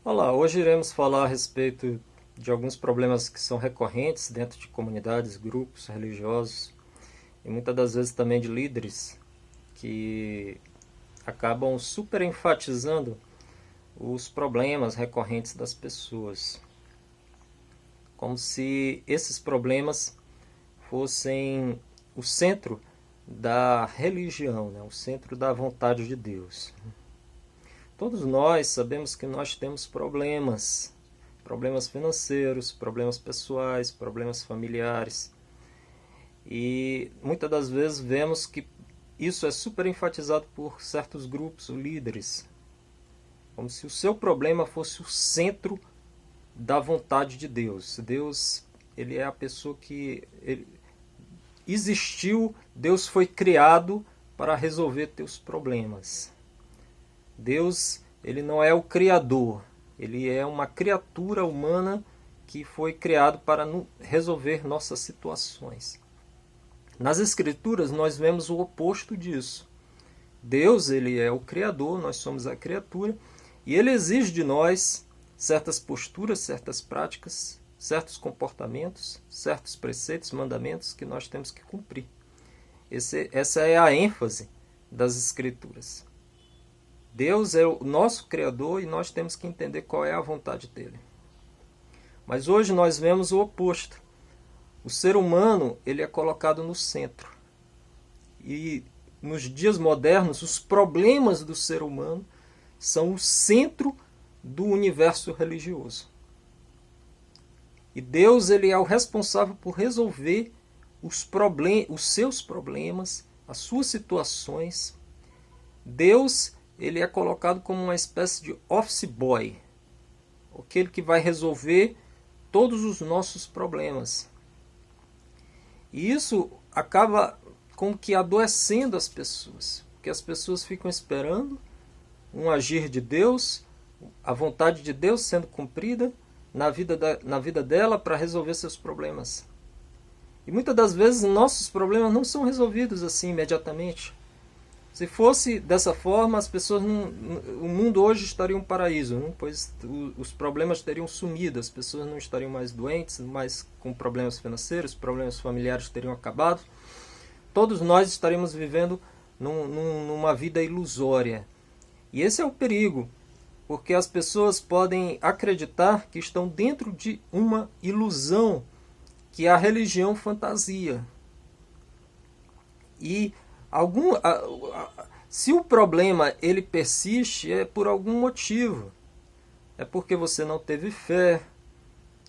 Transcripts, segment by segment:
Olá, hoje iremos falar a respeito de alguns problemas que são recorrentes dentro de comunidades, grupos religiosos e muitas das vezes também de líderes que acabam super enfatizando os problemas recorrentes das pessoas, como se esses problemas fossem o centro da religião, né? O centro da vontade de Deus. Todos nós sabemos que nós temos problemas, problemas financeiros, problemas pessoais, problemas familiares. E muitas das vezes vemos que isso é super enfatizado por certos grupos, líderes, como se o seu problema fosse o centro da vontade de Deus. Deus, ele é a pessoa ele existiu, Deus foi criado para resolver teus problemas. Deus, ele não é o criador, ele é uma criatura humana que foi criado para resolver nossas situações. Nas Escrituras nós vemos o oposto disso. Deus, ele é o criador, nós somos a criatura, e ele exige de nós certas posturas, certas práticas, certos comportamentos, certos preceitos, mandamentos que nós temos que cumprir. Essa é a ênfase das Escrituras. Deus é o nosso Criador e nós temos que entender qual é a vontade dele. Mas hoje nós vemos o oposto. O ser humano, ele é colocado no centro. E nos dias modernos, os problemas do ser humano são o centro do universo religioso. E Deus, ele é o responsável por resolver os seus problemas, as suas situações. Deus, ele é colocado como uma espécie de office boy, aquele que vai resolver todos os nossos problemas. E isso acaba com que adoecendo as pessoas, porque as pessoas ficam esperando um agir de Deus, a vontade de Deus sendo cumprida na vida dela para resolver seus problemas. E muitas das vezes nossos problemas não são resolvidos assim imediatamente. Se fosse dessa forma, as pessoas o mundo hoje estaria um paraíso, não? Pois os problemas teriam sumido, as pessoas não estariam mais doentes, mais com problemas financeiros, problemas familiares teriam acabado. Todos nós estaríamos vivendo numa vida ilusória. E esse é o perigo, porque as pessoas podem acreditar que estão dentro de uma ilusão, que é a religião fantasia. E se o problema ele persiste, é por algum motivo. É porque você não teve fé,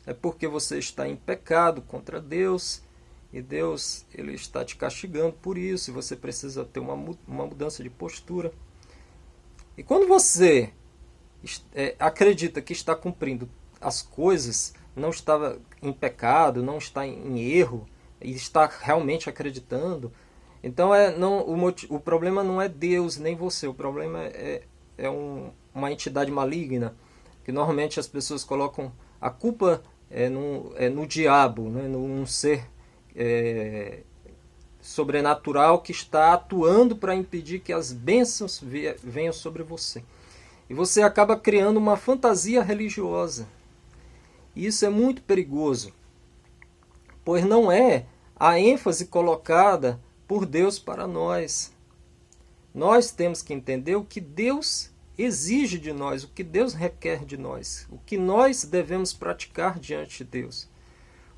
é porque você está em pecado contra Deus, e Deus ele está te castigando por isso, e você precisa ter uma mudança de postura. E quando você acredita que está cumprindo as coisas, não está em pecado, não está em erro, e está realmente acreditando, então o problema não é Deus nem você, o problema uma entidade maligna, que normalmente as pessoas colocam a culpa no diabo, né, num ser sobrenatural que está atuando para impedir que as bênçãos venham sobre você. E você acaba criando uma fantasia religiosa. E isso é muito perigoso, pois não é a ênfase colocada por Deus para nós. Nós temos que entender o que Deus exige de nós, o que Deus requer de nós, o que nós devemos praticar diante de Deus.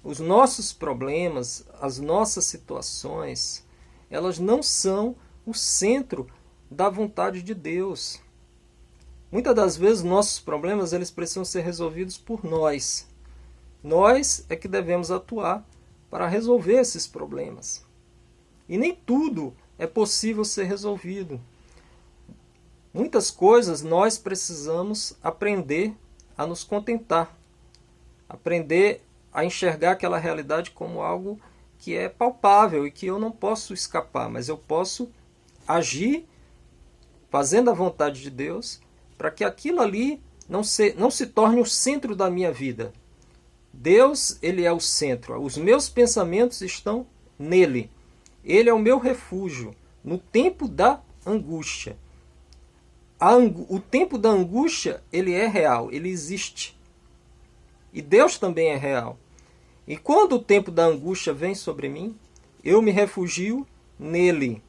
Os nossos problemas, as nossas situações, elas não são o centro da vontade de Deus. Muitas das vezes nossos problemas eles precisam ser resolvidos por nós. Nós é que devemos atuar para resolver esses problemas. E nem tudo é possível ser resolvido. Muitas coisas nós precisamos aprender a nos contentar. Aprender a enxergar aquela realidade como algo que é palpável e que eu não posso escapar, mas eu posso agir fazendo a vontade de Deus para que aquilo ali não se torne o centro da minha vida. Deus, ele é o centro. Os meus pensamentos estão nele. Ele é o meu refúgio no tempo da angústia. o tempo da angústia, ele é real, ele existe. E Deus também é real. E quando o tempo da angústia vem sobre mim, eu me refugio nele.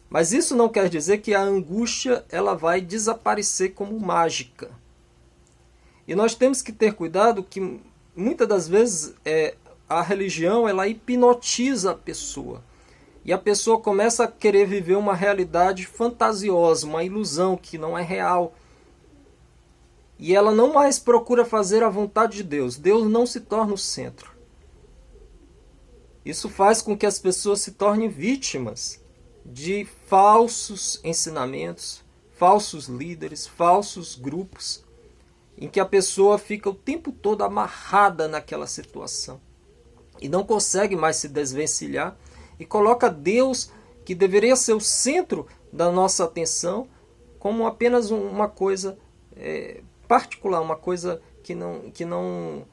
Mas isso não quer dizer que a angústia ela vai desaparecer como mágica. E nós temos que ter cuidado que muitas das vezes a religião ela hipnotiza a pessoa. E a pessoa começa a querer viver uma realidade fantasiosa, uma ilusão que não é real. E ela não mais procura fazer a vontade de Deus. Deus não se torna o centro. Isso faz com que as pessoas se tornem vítimas de falsos ensinamentos, falsos líderes, falsos grupos, em que a pessoa fica o tempo todo amarrada naquela situação e não consegue mais se desvencilhar e coloca Deus, que deveria ser o centro da nossa atenção, como apenas uma coisa particular, uma coisa que não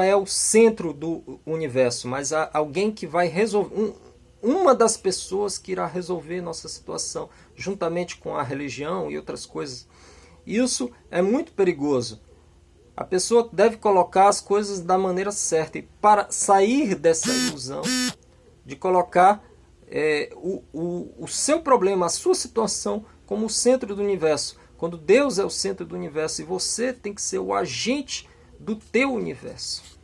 é o centro do universo, mas alguém que vai resolver, uma das pessoas que irá resolver nossa situação, juntamente com a religião e outras coisas. Isso é muito perigoso. A pessoa deve colocar as coisas da maneira certa. E para sair dessa ilusão de colocar o seu problema, a sua situação como o centro do universo. Quando Deus é o centro do universo e você tem que ser o agente do teu universo.